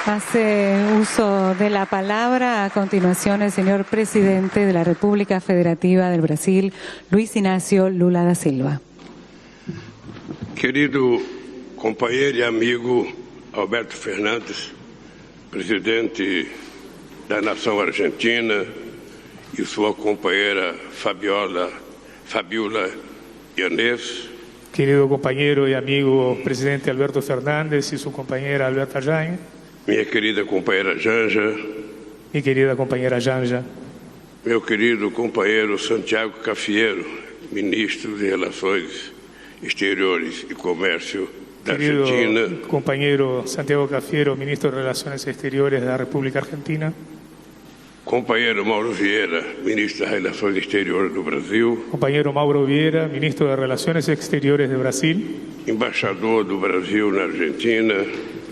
Hace uso de la palabra a continuación el señor presidente de la República Federativa del Brasil, Luiz Inácio Lula da Silva. Querido companheiro e amigo Alberto Fernandes, presidente da nação argentina, e sua companheira Fabiola Yanez. Querido compañero y amigo presidente Alberto Fernández y su compañera Alberta Jain. Minha querida companheira Janja. Mi querida compañera Janja. Meu querido companheiro Santiago Cafiero, ministro de Relações Exteriores e Comércio da Argentina. Querido compañero Santiago Cafiero, ministro de Relaciones Exteriores de la República Argentina. Companheiro Mauro Vieira, ministro das Relações Exteriores do Brasil. Compañero Mauro Vieira, ministro de Relaciones Exteriores de Brasil. Embaixador do Brasil na Argentina.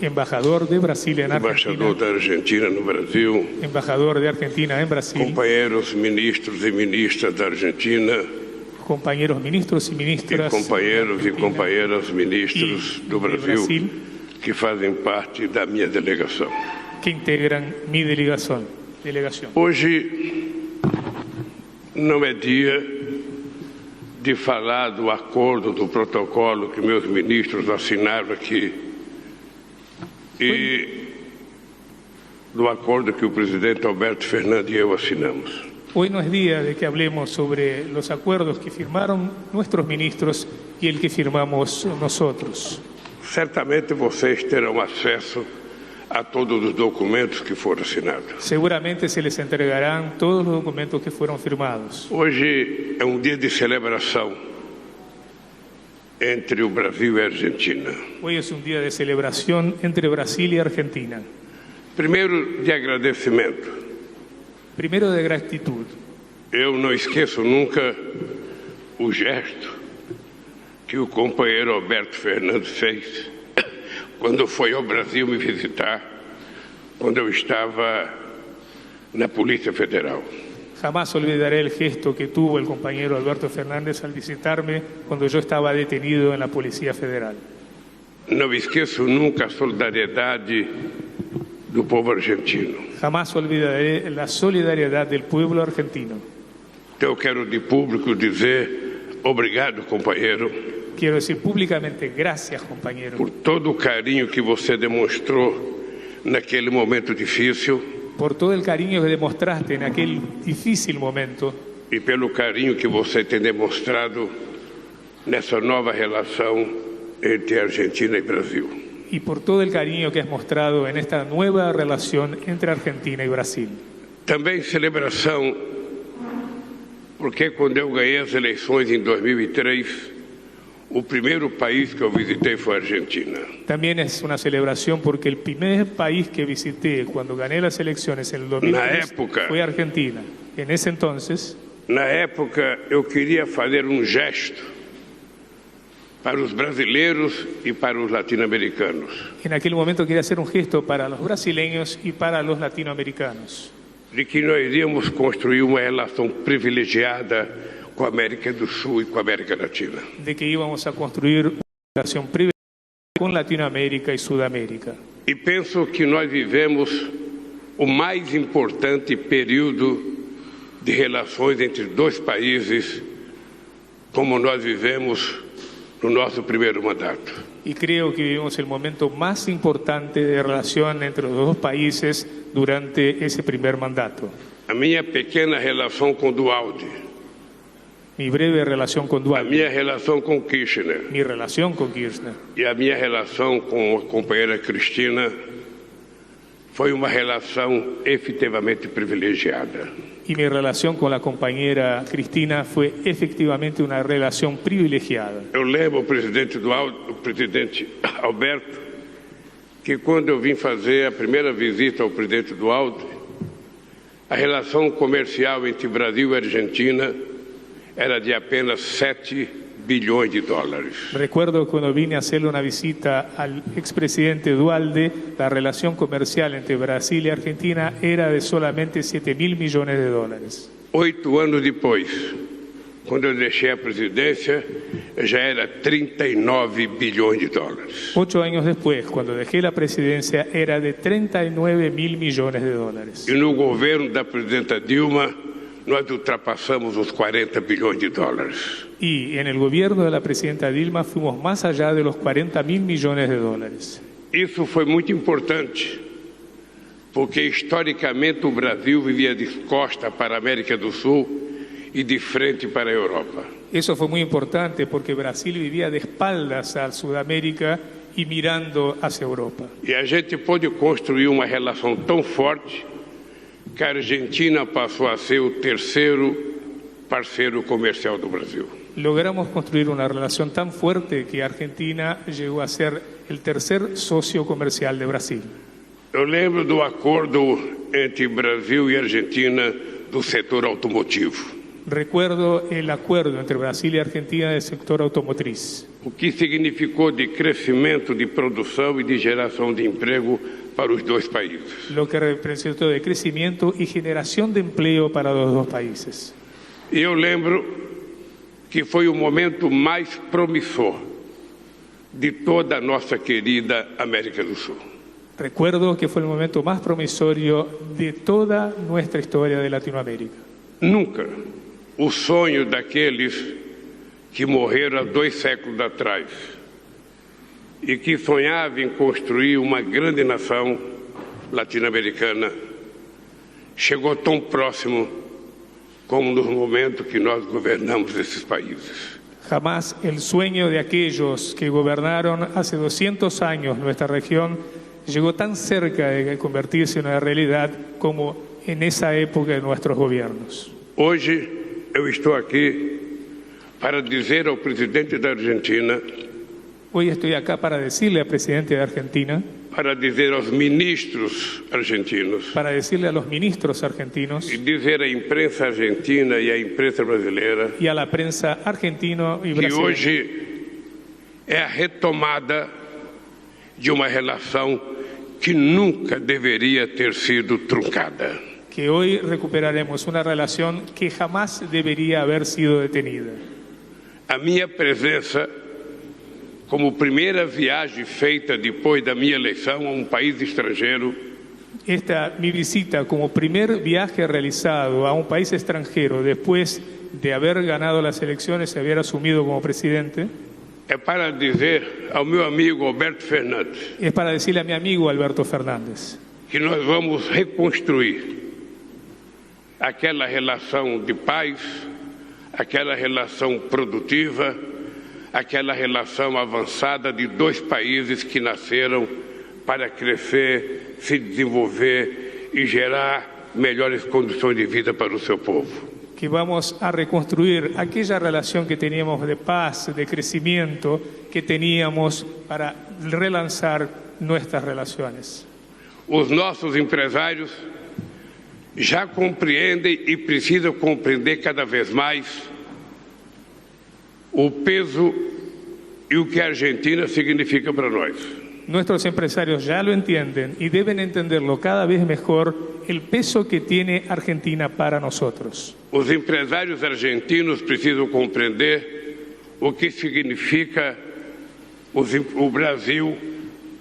Embajador de Brasil en Argentina. Embaixador da Argentina no Brasil. Embajador de Argentina en Brasil. Companheiros ministros e ministras da Argentina. Compañeros ministros y ministras. Companheiros e companheiras ministros do Brasil que fazem parte da minha delegação. Que integran mi delegación. Hoje não é dia de falar do acordo, do protocolo que meus ministros assinaram aqui e do acordo que o presidente Alberto Fernandes e eu assinamos. Hoy no es día de que hablemos sobre los acuerdos que firmaron nuestros ministros y el que firmamos nosotros. Certamente vocês terão acesso a todos os documentos que foram assinados. Seguramente se les entregarán todos los documentos que fueron firmados. Hoje é um dia de celebração entre o Brasil e a Argentina. Hoy es un día de celebración entre Brasil y Argentina. Primeiro, de agradecimento. Primero, de gratitud. Eu não esqueço nunca o gesto que o companheiro Alberto Fernandes fez quando foi ao Brasil me visitar, quando eu estava na Polícia Federal. Jamás olvidaré el gesto que tuvo el compañero Alberto Fernández al visitarme cuando yo estaba detenido en la Policía Federal. Não esqueço nunca a solidariedade do povo argentino. Jamás olvidaré la solidaridad del pueblo argentino. Então eu quero de público dizer obrigado, companheiro. Quiero decir públicamente gracias, compañero. Por todo o carinho que você demonstrou naquele momento difícil. Por todo el cariño que demostraste en aquel difícil momento. E pelo carinho que você tem demonstrado nessa nova relação entre Argentina e Brasil. Y por todo el cariño que has mostrado en esta nueva relación entre Argentina y Brasil. Também celebração, porque quando eu ganhei as eleições em 2003, o primeiro país que eu visitei foi a Argentina. También es una celebración porque el primer país que visité cuando gané las elecciones en el 2003 fue Argentina. En ese entonces, na época, eu queria fazer um gesto para os brasileiros e para os latino-americanos. En aquel momento quería hacer un gesto para los brasileños y para los latinoamericanos. De que nós iríamos construir uma relação privilegiada com a América do Sul e com a América Latina. De que íbamos a construir una relación privilegiada con Latinoamérica y Sudamérica. E penso que nós vivemos o mais importante período de relações entre dois países, como nós vivemos no nosso primeiro mandato. Y creo que vivimos el momento más importante de relación entre los dos países durante ese primer mandato. A minha pequena relação com Dualde. Mi breve relación con Dualde. A minha relação com Kirchner. Mi relación con Kirchner. E a minha relação com a companheira Cristina foi uma relação efetivamente privilegiada. Y mi relación con la compañera Cristina fue efectivamente una relación privilegiada. Eu lembro o presidente Alberto, que quando eu vim fazer a primeira visita ao presidente Dualde, a relação comercial entre Brasil e Argentina era de apenas 7 bilhões de dólares. Recuerdo cuando vine a hacerle una visita al expresidente Dualde, la relación comercial entre Brasil y Argentina era de solamente 7.000 millones de dólares. 8 anos depois, Quando eu deixei a presidência, já era 39 bilhões de dólares. 8 años después, cuando dejé la presidencia, era de 39.000 millones de dólares. E no governo da presidenta Dilma, nós ultrapassamos os 40 bilhões de dólares. Y en el gobierno de la presidenta Dilma fuimos más allá de los 40.000 millones de dólares. Isso foi muito importante, porque historicamente o Brasil vivia de costa para a América do Sul y de frente para Europa. Eso fue muy importante porque Brasil vivía de espaldas a Sudamérica y mirando hacia Europa. E a gente pôde construir uma relação tão forte que a Argentina passou a ser o terceiro parceiro comercial do Brasil. Logramos construir una relación tan fuerte que Argentina llegó a ser el tercer socio comercial de Brasil. Eu lembro do acordo entre Brasil e Argentina do setor automotivo. Recuerdo el acuerdo entre Brasil y Argentina del sector automotriz. O que significou de crescimento de produção e de geração de emprego para os dois países. Lo que representó de crecimiento y generación de empleo para los dos países. E eu lembro que foi o momento mais promissor de toda a nossa querida América do Sul. Recuerdo que fue el momento más promisorio de toda nuestra historia de Latinoamérica. Nunca o sonho daqueles que morreram há 2 séculos atrás e que sonhavam em construir uma grande nação latino-americana chegou tão próximo como nos momentos que nós governamos esses países. Jamás el sueño de aquellos que gobernaron hace 200 años nuestra región llegó tan cerca de convertirse en una realidad como en esa época de nuestros gobiernos. Hoje eu estou aqui para dizer ao presidente da Argentina, hoy estoy acá para decirle al presidente de Argentina, para dizer aos ministros argentinos, para decirle a los ministros argentinos e dizer à imprensa argentina e à imprensa brasileira y a la prensa argentino y que brasileña hoje é a retomada de uma relação que nunca deveria ter sido truncada. que hoy recuperaremos una relación que jamás debería haber sido detenida. A minha presença como primeira viagem feita depois da minha eleição a país estrangeiro Mi visita como primer viaje realizado a un país extranjero después de haber ganado las elecciones y haber asumido como presidente é para dizer ao meu amigo Alberto Fernandes es para decirle a mi amigo Alberto Fernández que nós vamos reconstruir aquela relação de paz, aquela relação produtiva, aquela relação avançada de 2 países que nasceram para crescer, se desenvolver e gerar melhores condições de vida para o seu povo. Que vamos a reconstruir aquella relación que teníamos de paz, de crecimiento, que teníamos para relanzar nuestras relaciones. Os nossos empresários já compreendem e precisam compreender cada vez mais o peso e o que a Argentina significa para nós. Nuestros empresarios ya lo entienden y deben entenderlo cada vez mejor el peso que tiene Argentina para nosotros. Os empresários argentinos precisam compreender o que significa o Brasil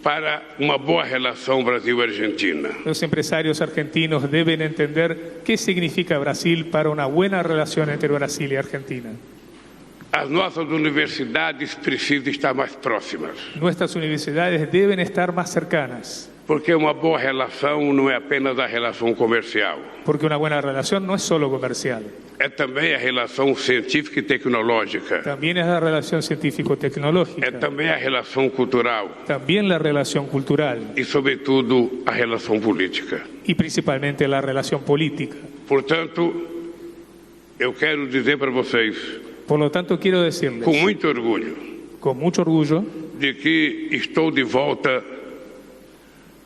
para uma boa relação Brasil-Argentina. Los empresarios argentinos deben entender qué significa Brasil para una buena relación entre Brasil y Argentina. As nossas universidades precisam estar mais próximas. Nuestras universidades deben estar más cercanas. Porque uma boa relação não é apenas a relação comercial. Porque una buena relación no es solo comercial. É também a relação científica e tecnológica. También es la relación científico-tecnológica. É também a relação cultural. También la relación cultural. E, sobretudo, a relação política. Y principalmente la relación política. Portanto, eu quero dizer para vocês, por lo tanto, quiero decirles, com muito orgulho, de que estou de volta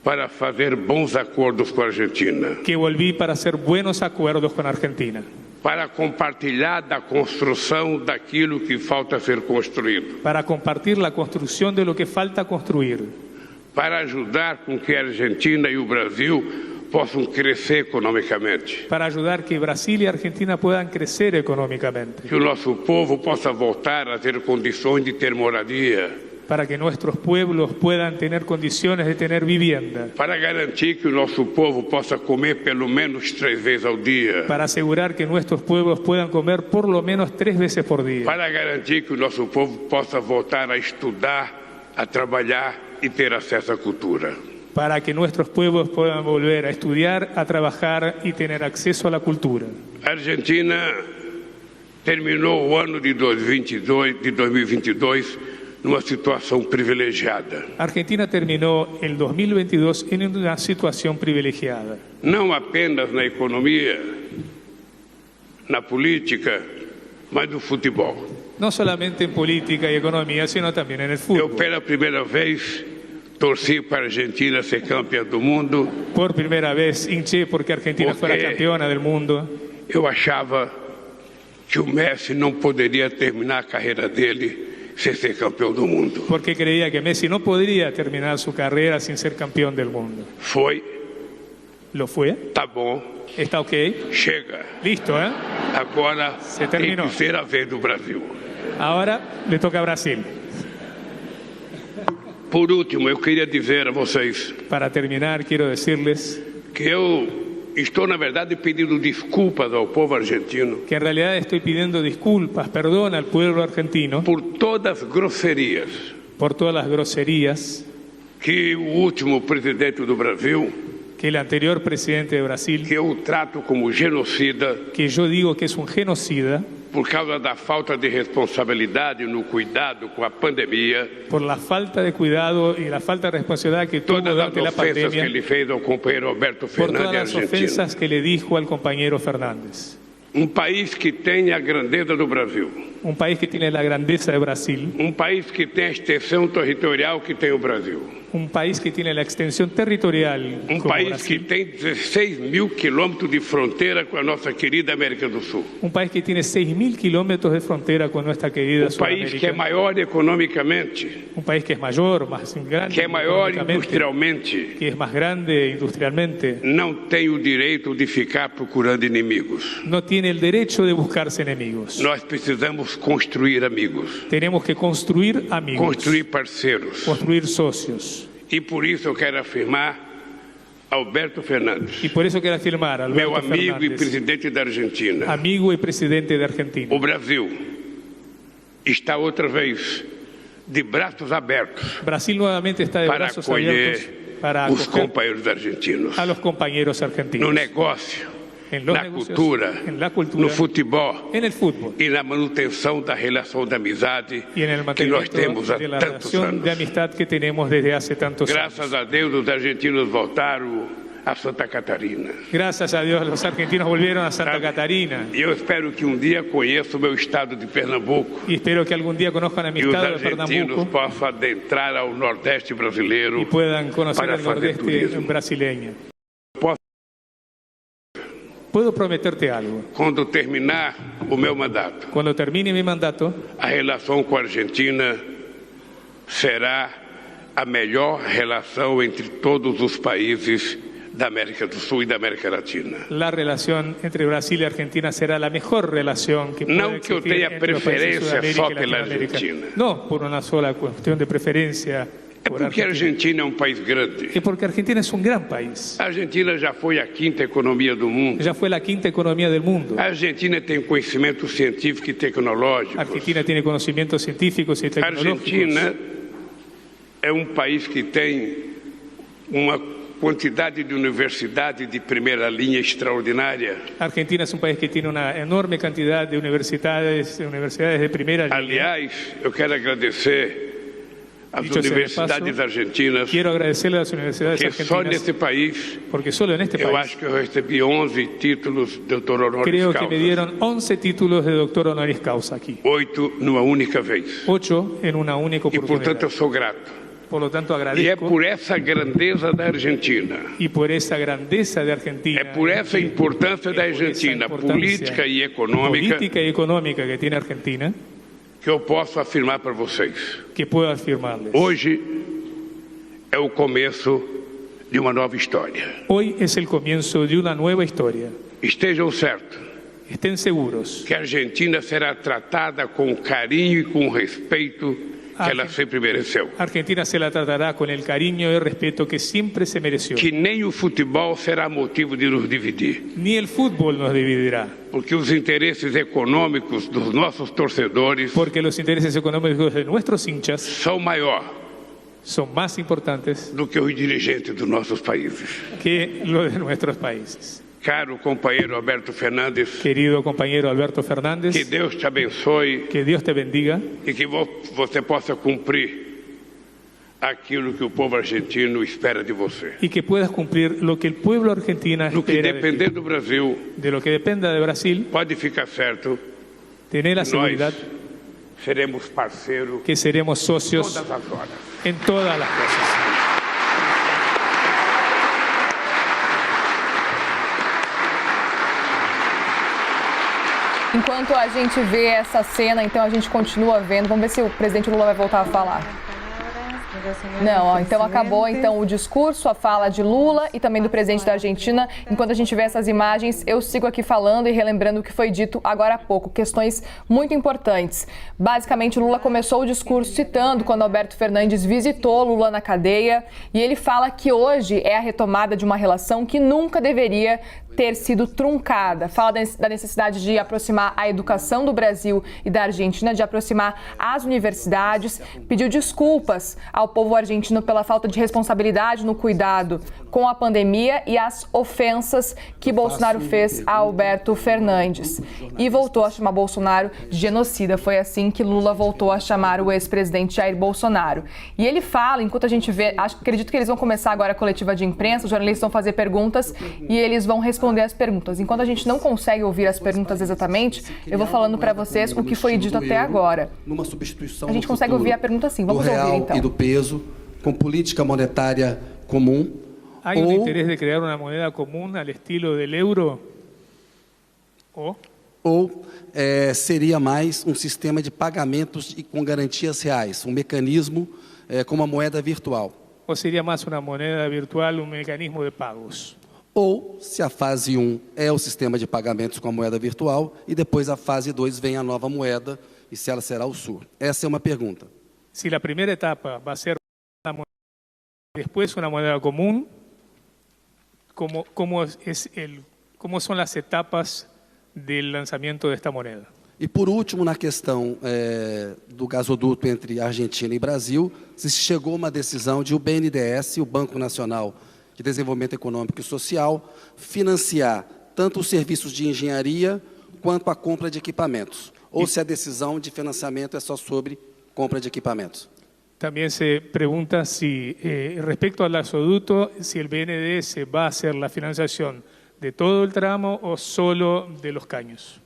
para fazer bons acordos com a Argentina. Que volví para hacer buenos acuerdos con Argentina. Para compartilhar da construção daquilo que falta ser construído. Para compartir la construcción de lo que falta construir. Para ajudar com que a Argentina e o Brasil possam crescer economicamente. para ayudar que Brasil y Argentina puedan crecer económicamente, Que o nosso povo possa voltar a ter condições de ter moradia, para que nuestros pueblos puedan tener condiciones de tener vivienda, para garantir que o nosso povo possa comer pelo menos 3 vezes ao dia, para asegurar que nuestros pueblos puedan comer por lo menos 3 veces por día, para garantir que o nosso povo possa voltar a estudar, a trabalhar e ter acesso à cultura. para que nuestros pueblos puedan volver a estudiar, a trabajar y tener acceso a la cultura. A Argentina terminou o ano de 2022 numa situação privilegiada. Argentina terminó el 2022 en una situación privilegiada, Não apenas na economia, na política, mas no futebol. no solamente en política y economía, sino también en el Eu, fútbol. pela primeira vez, torci para a Argentina ser campeã do mundo. Por primera vez hinché porque Argentina Porque- fuera campeona del mundo, Eu achava que o Messi não poderia terminar a carreira dele sem ser campeão do mundo. porque creía que Messi no podría terminar su carrera sin ser campeón del mundo. Foi, Lo fue, tá bom, está ok, chega. listo, ¿eh? Agora Se tem terminou. que ser a vez do Brasil. Ahora le toca a Brasil. Por último, eu queria dizer a vocês Para terminar, quiero decirles que eu estou, na verdade, pedindo desculpas ao povo argentino que en realidad estoy pidiendo disculpas, perdón al pueblo argentino por todas as grosserias por todas las groserías que o último presidente do Brasil, que el anterior presidente de Brasil, que eu trato como genocida, que yo digo que es un genocida, por causa da falta de responsabilidade no cuidado com a pandemia, por la falta de cuidado y la falta de responsabilidad que tuvo todas as durante la ofensas que pandemia, ele fez ao companheiro Alberto por todas Fernandes las Argentina. ofensas que le dijo al compañero Fernández. País que tem a grandeza do Brasil, Un país que tiene la grandeza de Brasil, país que tem a extensão territorial que tem o Brasil, un país que tiene la extensión territorial como país que Brasil, tem 16.000 quilômetros de fronteira com a nossa querida América do Sul, un país que tiene 6.000 kilómetros de frontera con nuestra querida país que é Sudamérica, maior economicamente, un país que es mayor, más grande, que é maior económicamente, industrialmente, que es más grande industrialmente, não tem o direito de ficar procurando inimigos. no tiene el derecho de buscarse enemigos. Nós precisamos construir amigos, Tenemos que construir amigos, construir parceiros. construir socios. E por isso eu quero afirmar Alberto Fernandes, Y por eso quiero afirmar, meu Alberto amigo e Fernández, presidente da Argentina, amigo y presidente de Argentina, o Brasil está outra vez de braços abertos Brasil nuevamente está de para brazos abiertos acolher para os acoger companheiros argentinos a los compañeros no argentinos negócio, en los na negocios, cultura, en la cultura, no futebol en el fútbol e na manutenção da relação de amizade y en el que nós mantenimiento temos há de la tantos relación de anos. amistad que tenemos desde hace tantos años. Graças a Deus, os argentinos voltaram a Santa Catarina. Gracias a Dios los argentinos volvieron a Santa Catarina E eu espero que um dia conheça o meu estado de Pernambuco y espero que algún día conozcan a mi e os estado de argentinos Pernambuco possam adentrar ao Nordeste brasileiro y puedan conocer para el fazer nordeste turismo. brasileño. Posso, Puedo prometerte algo. quando terminar o meu mandato, Cuando termine mi mandato, a relação com a Argentina será a melhor relação entre todos os países da América do Sul e da América Latina. la relación entre Brasil y Argentina será la mejor relación que puede No que yo existir tenga entre los países de preferencia Sudamérica só y pela Latinoamérica. Argentina. No por una sola cuestión de preferencia É por porque a Argentina. Argentina é país grande. Es porque Argentina es un gran país. A Argentina já foi a quinta economia do mundo. Ya fue la quinta economía del mundo. A Argentina tem conhecimento científico e tecnológico. Argentina tiene conocimientos científicos y A tecnológicos. Argentina é país que tem uma quantidade de universidades de primeira linha extraordinária. Argentina es un país que tiene una enorme cantidad de universidades de primera línea. Aliás, eu quero agradecer às Dicho sea de universidades paso, argentinas, Quiero agradecerle a las universidades que só argentinas nesse país, porque solo en este eu país acho que eu recebi 11 títulos de doutor honoris creo que causa. me dieron 11 títulos de doctor honoris causa aquí. 8 numa única vez. 8 en una única E, oportunidad. portanto, eu sou grato. Por lo tanto, E é agradezco por essa grandeza da Argentina, y por esa grandeza de Argentina, é por essa importância da por esa Argentina importancia política e econômica política y económica que tiene Argentina, que eu posso afirmar para vocês. que puedo afirmarles. Hoje é o começo de uma nova história. Hoy es el comienzo de una nueva historia. Estejam certos Estén seguros que a Argentina será tratada com carinho e com respeito que ela sempre mereceu. Argentina se la tratará con el cariño y el respeto que siempre se mereció. Que nem o futebol será motivo de nos dividir. Ni el fútbol nos dividirá. Porque os interesses econômicos dos nossos torcedores Porque los intereses económicos de nuestros hinchas são maior son más importantes do que os dirigentes dos nossos países. que los de nuestros países. Caro companheiro Alberto Fernandes, Querido compañero Alberto Fernández, que Deus te abençoe que Dios te bendiga e que você possa cumprir aquilo que o povo argentino espera de você. y que puedas cumplir lo que el pueblo argentino No que espera de depender ti. do Brasil, De lo que dependa de Brasil, pode ficar certo, tener la nós seguridad seremos parceiros que seremos socios todas as horas. en todas las cosas. Enquanto a gente vê essa cena, então a gente continua vendo. Vamos ver se o presidente Lula vai voltar a falar. Não, ó, então acabou então o discurso, a fala de Lula e também do presidente da Argentina. Enquanto a gente vê essas imagens, eu sigo aqui falando e relembrando o que foi dito agora há pouco, questões muito importantes. Basicamente, Lula começou o discurso citando quando Alberto Fernandes visitou Lula na cadeia e ele fala que hoje é a retomada de uma relação que nunca deveria ter sido truncada. Fala da necessidade de aproximar a educação do Brasil e da Argentina, de aproximar as universidades, pediu desculpas ao povo argentino pela falta de responsabilidade no cuidado com a pandemia e as ofensas que Bolsonaro fez a Alberto Fernandes. E voltou a chamar Bolsonaro de genocida. Foi assim que Lula voltou a chamar o ex-presidente Jair Bolsonaro. E ele fala, enquanto a gente vê, acredito que eles vão começar agora a coletiva de imprensa, os jornalistas vão fazer perguntas e eles vão responder as perguntas. Enquanto a gente não consegue ouvir as perguntas exatamente, eu vou falando para vocês o que foi dito até agora. A gente consegue ouvir a pergunta assim. Vamos ouvir então. Do real e do peso, com política monetária comum. ¿Hay un interés de crear una moneda común al estilo del euro? Ou seria mais um sistema de pagamentos e com garantias reais, um mecanismo com uma moeda virtual? ¿O sería más una moneda virtual, un mecanismo de pagos? Ou, se a fase 1 é o sistema de pagamentos com a moeda virtual e depois a fase 2 vem a nova moeda e se ela será o SUR? Essa é uma pergunta. Si la primera etapa va a ser una moneda, después una moneda común, ¿cómo son las etapas del lanzamiento de esta moneda? E por último, na questão do gasoduto entre Argentina e Brasil, se chegou a uma decisão de o BNDES, o Banco Nacional de Desenvolvimento Econômico e Social, financiar tanto os serviços de engenharia quanto a compra de equipamentos. Ou se a decisão de financiamento é só sobre compra de equipamentos. También se pregunta si, respecto al gasoduto, si el BNDES va a hacer la financiación de todo el tramo o solo de los caños.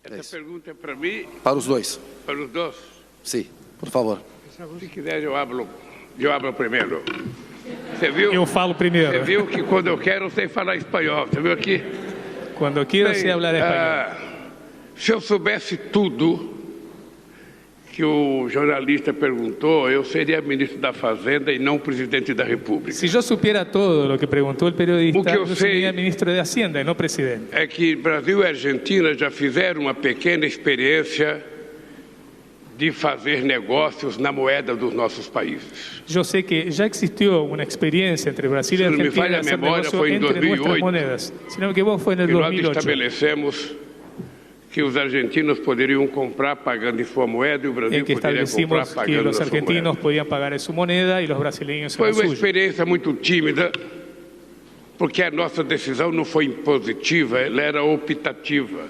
Essa pergunta é para mim? Para os dois. Para os dois? Sim, por favor. Se quiser, eu hablo primeiro. Você viu? Eu falo primeiro. Você viu que quando eu quero, eu sei falar espanhol. Você viu aqui? Cuando quiero, sé hablar español. Se eu soubesse tudo que o jornalista perguntou, eu seria ministro da Fazenda e não presidente da República. Si yo supiera todo lo que preguntó el periodista, O que eu yo sei sería ministro de Hacienda y no presidente. É que Brasil e Argentina já fizeram uma pequena experiência de fazer negócios na moeda dos nossos países. Yo sé que ya existió una experiencia entre Brasil y Si no me Argentina falla de a hacer memoria, negocio fue en entre 2008. nuestras monedas. Si no me equivoco, fue en el E nós 2008. estabelecemos que os argentinos poderiam comprar pagando em sua moeda e o Brasil En que poderia comprar establecimos que pagando los na sua argentinos moeda. podían pagar en su moneda y los brasileños en Foi la uma suya. experiência muito tímida, porque a nossa decisão não foi impositiva, ela era optativa.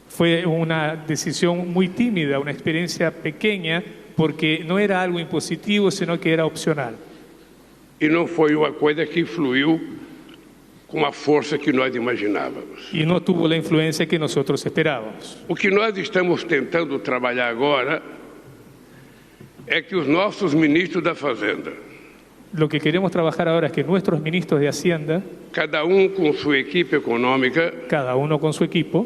Fue una decisión muy tímida, una experiencia pequeña, porque no era algo impositivo, sino que era opcional. E não foi uma coisa que influiu com a força que nós imaginávamos. Y no tuvo la influencia que nosotros esperábamos. O que nós estamos tentando trabalhar agora é que os nossos ministros da Fazenda, Lo que queremos trabajar ahora es que nuestros ministros de Hacienda, cada com sua equipe econômica, cada uno con su equipo,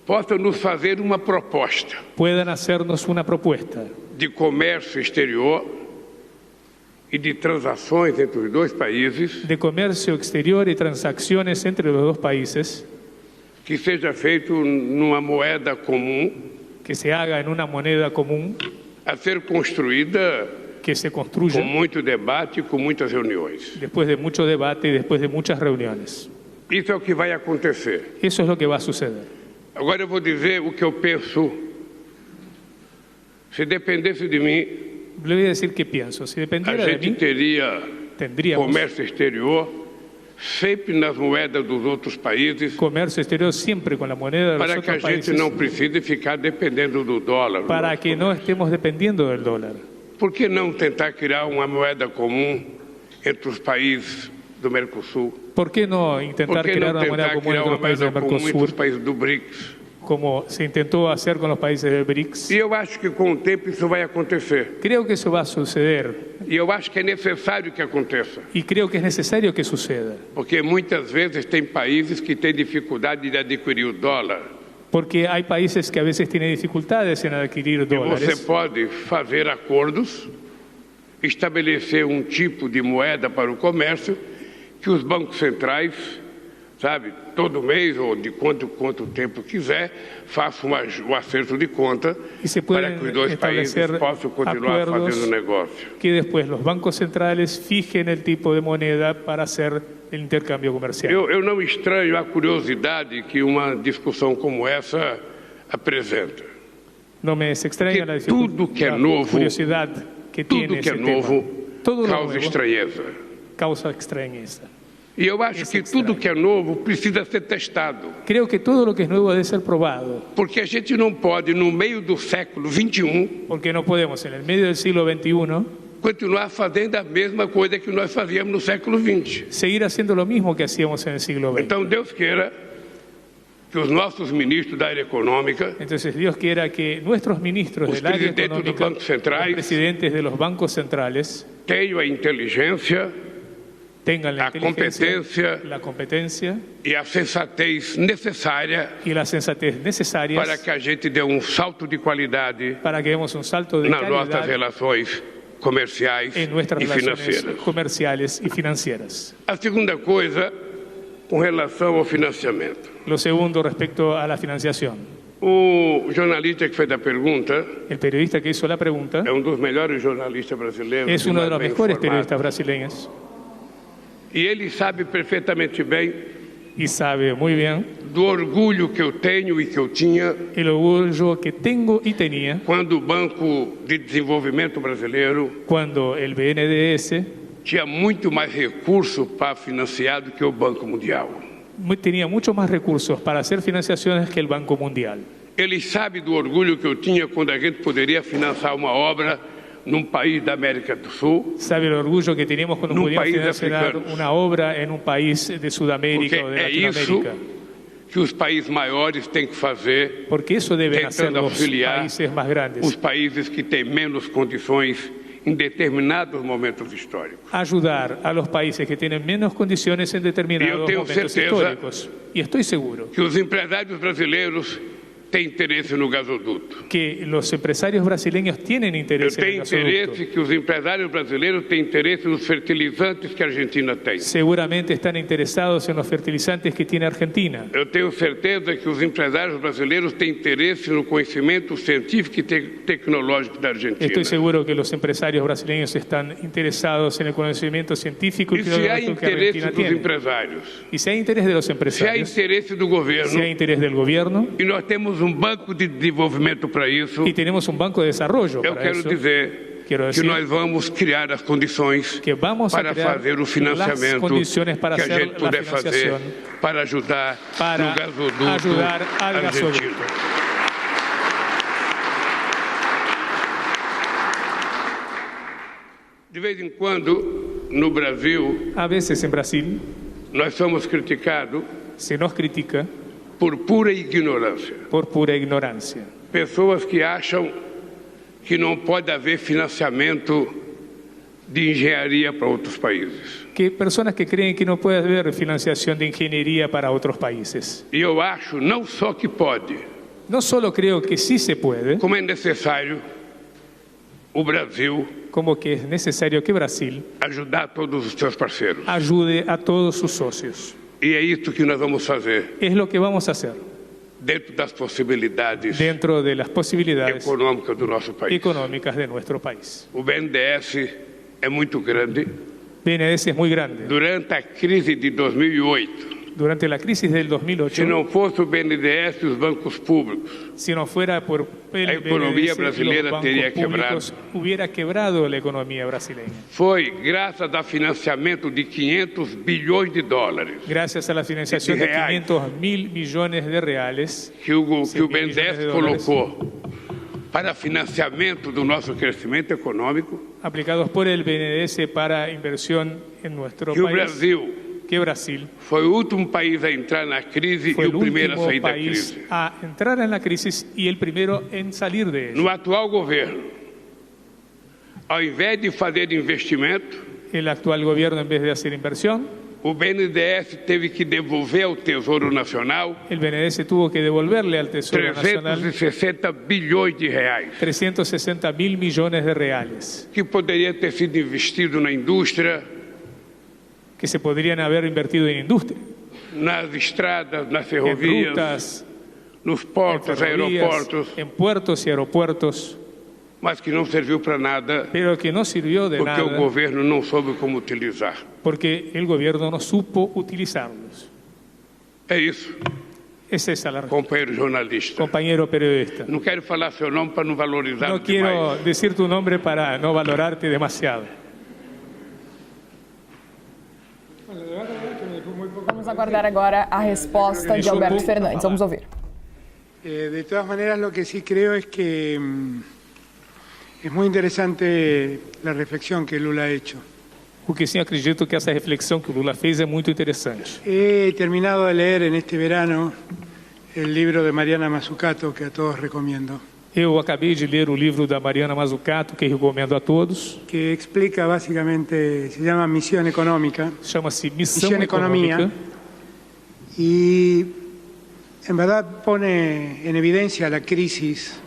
possam nos fazer uma proposta puedan hacernos una propuesta de comércio exterior e de transações entre os dois países de comercio exterior y transacciones entre los dos países que seja feito numa moeda comum, que se haga en una moneda común, a ser construída que se construya com muito debate e com muitas reuniões. después de mucho debate y después de muchas reuniones. Isso é o que vai acontecer. Eso es lo que va a suceder. Agora eu vou dizer o que eu penso. Se dependesse de mim, Le voy a decir qué pienso. Si a dependiera de gente mí, teria tendríamos comércio exterior sempre nas moedas dos outros países, comercio exterior siempre con la moneda de los para que a otros gente países, não precise ficar dependendo do dólar. para que no estemos dependiendo del dólar. Por que não tentar criar uma moeda comum entre os países do Mercosul? ¿Por qué no Por intentar que crear não una moneda tentar común criar entre uma los países moeda del comum entre os Mercosur, países do BRICS? como se intentó hacer con los países del BRICS? E eu acho que com o tempo isso vai acontecer. Creo que eso va a suceder E eu acho que é necessário que aconteça. y creo que es necesario que suceda, Porque muitas vezes tem países que têm dificuldade de adquirir o dólar. porque hay países que a veces tienen dificultades en adquirir E você dólares. pode fazer acordos, estabelecer um tipo de moeda para o comércio que os bancos centrais, sabe, todo mês ou de quanto tempo quiser, façam um acerto de conta E se para pueden que os dois países establecer possam continuar acuerdos fazendo negócio. que después los bancos centrales fijen el tipo de moneda para hacer el intercambio comercial. Eu não estranho a curiosidade que uma discussão como essa apresenta. No me es extraña Que la tudo que é novo, curiosidad que tiene Tudo que ese é tema. novo Todo lo causa nuevo estranheza. causa extrañeza. E eu acho que tudo que é novo precisa ser testado. Creo que todo lo que es nuevo debe ser probado, Porque a gente não pode, no meio do século XXI, porque no podemos en el medio del siglo XXI continuar fazendo a mesma coisa que nós fazíamos no século XX. seguir haciendo lo mismo que hacíamos en el siglo XX. Então, Deus queira que os nossos ministros da área econômica Entonces Dios quiera que nuestros ministros Los del área presidentes de los económica, bancos centrales, los presidentes de los bancos centrales, tenham a inteligência tengan la a competência la competencia e a sensatez necessária y la sensatez necesarias para que a gente dê um salto de qualidade para que demos un salto de nas nossas calidad relações comerciais en nuestras e relaciones financeiras. comerciales y financieras. A segunda coisa, com relação ao financiamento. Lo segundo, respecto a la financiación. O jornalista que fez a pergunta El periodista que hizo la pregunta é um dos melhores jornalistas brasileiros. es uno de mais los bem mejores informado. periodistas brasileños E ele sabe perfeitamente bem y sabe muy bien do orgulho que eu tenho e que eu tinha el orgullo que tengo y tenía quando o Banco de Desenvolvimento Brasileiro cuando el BNDES tinha muito mais recurso para financiar do que o Banco Mundial. tenía mucho más recursos para hacer financiaciones que el Banco Mundial. Ele sabe do orgulho que eu tinha quando a gente poderia financiar uma obra num país da América do Sul, Sabe el orgullo que teníamos cuando Num podíamos país financiar africano. una obra en un país de Sudamérica porque o de é isso Latinoamérica. que os países maiores têm que fazer, Porque eso deben hacer tentando los auxiliar países más grandes. os países que têm menos condições em determinados momentos históricos. Ayudar a los países que tienen menos condiciones en Y yo determinados tengo momentos certeza históricos. Y estoy seguro Que os empresários brasileiros têm interesse no gasoduto. que los empresarios brasileños tienen Eu interés en el tenho gasoducto. interesse que os empresários brasileiros têm interesse nos fertilizantes que a Argentina tem. Seguramente están interesados en los fertilizantes que tiene Argentina. Eu tenho certeza que os empresários brasileiros têm interesse no conhecimento científico e tecnológico da Argentina. Estoy seguro que los empresarios brasileños están interesados en el conocimiento científico y E se há tecnológico que interesse Argentina dos tiene. empresários, Y si hay interés de los se há empresarios, interesse do si governo, hay interés del gobierno e nós temos um banco de desenvolvimento para isso, y tenemos un banco de desarrollo eu para quero eso, dizer Quiero que decir nós vamos criar as condições que vamos a para crear fazer o las financiamento condiciones para que a hacer gente la puder fazer financiación para ajudar para no gasoduto ayudar al argentino. gasoducto. De vez em quando, no Brasil, A veces en Brasil nós somos criticados se nos critica por pura ignorância. por pura ignorancia. Pessoas que acham que não pode haver financiamento de engenharia para outros países. Que personas que creen que no puede haber financiación de ingeniería para otros países. E eu acho não só que pode, No solo creo que sí se puede, como é necessário o Brasil como que es necesario que Brasil ajudar todos os seus parceiros. ayude a todos sus socios. E é isso que nós vamos fazer, Es lo que vamos a hacer dentro das possibilidades dentro de las posibilidades econômicas do nosso país. económicas de nuestro país. O BNDES é muito grande. BNDES es muy grande. Durante a crise de 2008, Durante la crisis del 2008, se não fosse o BNDES e os bancos públicos, si no fuera por el La economía BNDES y brasileña los bancos tenía públicos, hubiera quebrado la economía brasileña. foi graças ao financiamento de 500 bilhões de dólares Gracias a la financiación de reales. 500.000 millones de reales que o 100 milhões BNDES de dólares. colocou para financiamento do nosso crescimento econômico, aplicados por el BNDES para inversión en nuestro que o país, Brasil que Brasil foi o último país a entrar na crise fue e el o primeiro a último sair da país crise. a entrar en la crisis y el primero en salir de ella. No atual governo, ao invés de fazer investimento, El actual gobierno, en vez de hacer inversión, o BNDES teve que devolver ao Tesouro Nacional el BNDES tuvo que devolverle al Tesoro Nacional 360 bilhões de reais, 360.000 millones de reales, que poderia ter sido investido na indústria, que se podrían haber invertido en industria, nas estradas, nas en ferrovias, rutas, nos en portos, ferrovías, aeroportos, en puertos y aeropuertos, mas que não serviu para nada pero que no sirvió de porque o nada governo não soube como utilizar. porque el gobierno no supo utilizarlos. É isso, Es esa la razón. companheiro jornalista. Compañero periodista, Não quero falar seu nome para não valorizar no demais. quiero decir tu nombre para no valorarte demasiado. Vamos aguardar agora a resposta de Alberto Fernandes. Vamos ouvir. De todas maneras, lo que sí creo es que es muy interesante la reflexión que Lula ha hecho. O que sim acredito que essa reflexão que o Lula fez é muito interessante. He terminado de leer en este verano el libro de Mariana Mazzucato, que a todos recomiendo, Eu acabei de ler o livro da Mariana Mazzucato, que recomendo a todos. que explica básicamente, se llama Misión Económica, Chama-se Missão Misión Econômica. Economía, y en verdad pone en evidencia la crisis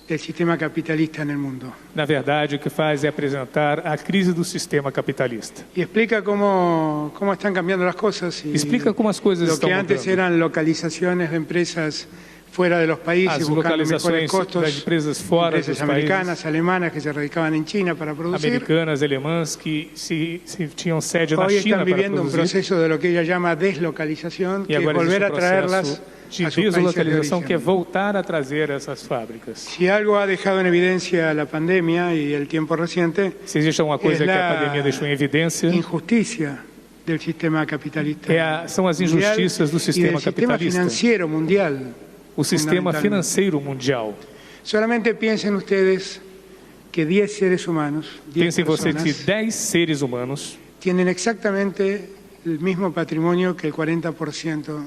del sistema capitalista en el mundo. Na verdade, o que faz é apresentar a crise do sistema capitalista. Y explica cómo están cambiando las cosas y Explica como as coisas lo estão que antes mudando. eran localizaciones de empresas fuera de los países, As buscando mejores localizações costos, das empresas fora dos empresas americanas, países, alemanas que se radicaban en China para producir. americanas, alemãs, que se tinham sede na Hoy China están para viviendo un produzir. proceso de lo que ella llama deslocalización, que E es agora volver existe a um traerlas processo a de sus países de deslocalização, que é origen. voltar a trazer essas fábricas. Si algo ha dejado en evidencia la pandemia y el tiempo reciente, Se existe uma coisa Es que a la pandemia deixou em evidência, injusticia del sistema capitalista são as mundial injustiças do y sistema del sistema capitalista. financiero mundial. O sistema fundamentalmente. financeiro mundial. Solamente piensen ustedes que 10 seres humanos, 10 Pense você que personas, 10 seres humanos tienen exactamente el mismo patrimonio que el 40%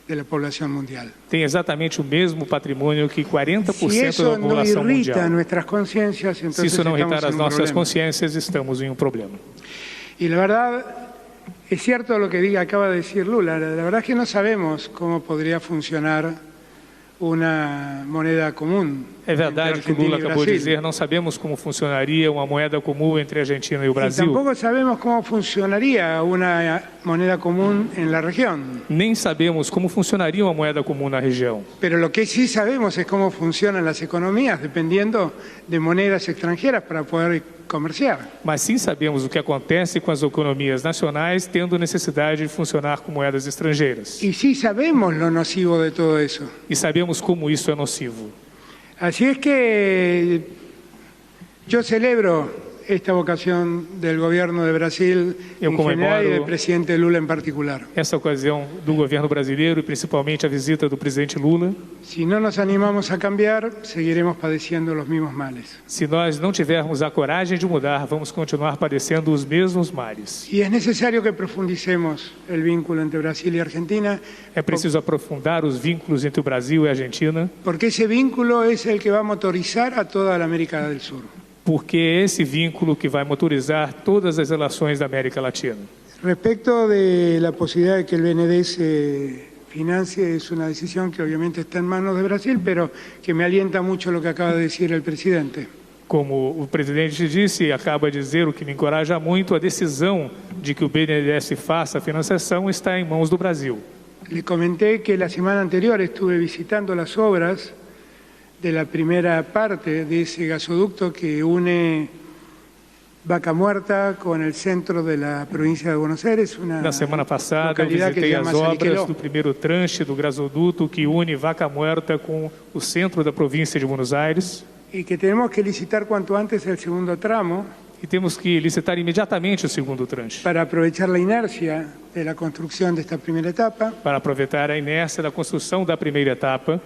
de la población mundial. têm exatamente o mesmo patrimônio que 40% Si eso da no população irrita mundial. nuestras conciencias, Se entonces isso não estamos irritar as en un nossas problema. consciências, estamos em um problema. Y la verdad, es cierto lo que acaba de decir Lula, la verdad es que no sabemos cómo podría funcionar una moneda común. É verdade que o Lula acabou de dizer, não sabemos como funcionaria uma moeda comum entre a Argentina e o Y Brasil. tampoco sabemos cómo funcionaría una moneda común en la región. Nem sabemos como funcionaria uma moeda comum na região. Pero lo que sí sabemos es cómo funcionan las economías dependiendo de monedas extranjeras para poder comerciar. Mas sim sabemos o que acontece com as economias nacionais tendo necessidade de funcionar com moedas estrangeiras. Y sí sabemos lo nocivo de todo eso. E sabemos como isso é nocivo. Así es que yo celebro esta vocación del gobierno de Brasil Eu en general y comemoro del presidente Lula en particular. Essa ocasião do governo brasileiro e principalmente a visita do presidente Lula. Si no nos animamos a cambiar, seguiremos padeciendo los mismos males. Se nós não tivermos a coragem de mudar, vamos continuar padecendo os mesmos males. Y es necesario que profundicemos el vínculo entre Brasil y Argentina, É preciso aprofundar os vínculos entre o Brasil e a Argentina, porque ese vínculo es el que va a motorizar a toda la América del Sur. porque é esse vínculo que vai motorizar todas as relações da América Latina. Respecto de la posibilidad de que el BND se financie, es una decisión que obviamente está en manos de Brasil, pero que me alienta mucho lo que acaba de decir el presidente. Como o presidente disse e acaba de dizer, o que me encoraja muito, a decisão de que o BNDES faça a financiação está em mãos do Brasil. Le comenté que la semana anterior estuve visitando las obras de la primera parte de ese gasoducto que une Vaca Muerta con el centro de la provincia de Buenos Aires. Na semana passada, eu visitei as obras do primeiro tranche do gasoduto que une Vaca Muerta com o centro da província de Buenos Aires. Y que tenemos que licitar cuanto antes el segundo tramo. E temos que licitar imediatamente o segundo tranche. Para aprovechar la inercia de la construcción de esta primera etapa. Para aproveitar a inércia da construção da primeira etapa.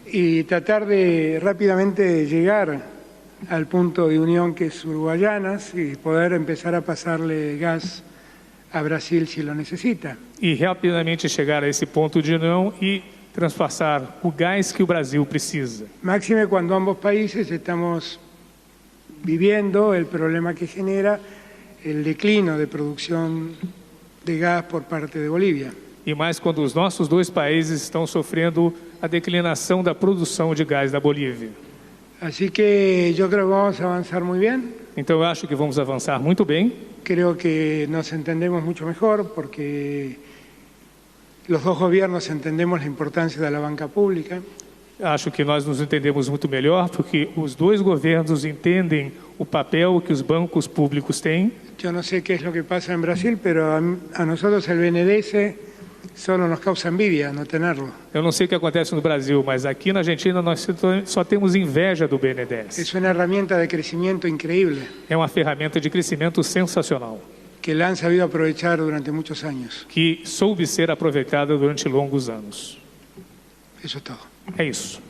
Y tratar de rápidamente llegar al punto de unión que es Uruguayanas y poder empezar a pasarle gas a Brasil si lo necesita. E rapidamente chegar a esse ponto de união e transpassar o gás que o Brasil precisa. Máxime cuando ambos países estamos viviendo el problema que genera el declino de producción de gas por parte de Bolívia. E mais quando os nossos dois países estão sofrendo a declinação da produção de gás da Bolívia. Así que yo creo que vamos a avanzar muy bien. Então eu acho que vamos avançar muito bem. Creo que nos entendemos mucho mejor porque los dos gobiernos entendemos la importancia de la banca pública. Acho que nós nos entendemos muito melhor porque os dois governos entendem o papel que os bancos públicos têm. Yo no sé qué es lo que pasa en Brasil, pero a nosotros el BNDES solo nos causa envidia no tenerlo. Eu não sei o que acontece no Brasil, mas aqui na Argentina nós só temos inveja do BNDES. Es una herramienta de crecimiento increíble. É uma ferramenta de crescimento sensacional. Que la han sabido aprovechar durante muchos años. Que soube ser aproveitada durante longos anos. Eso es todo. É isso.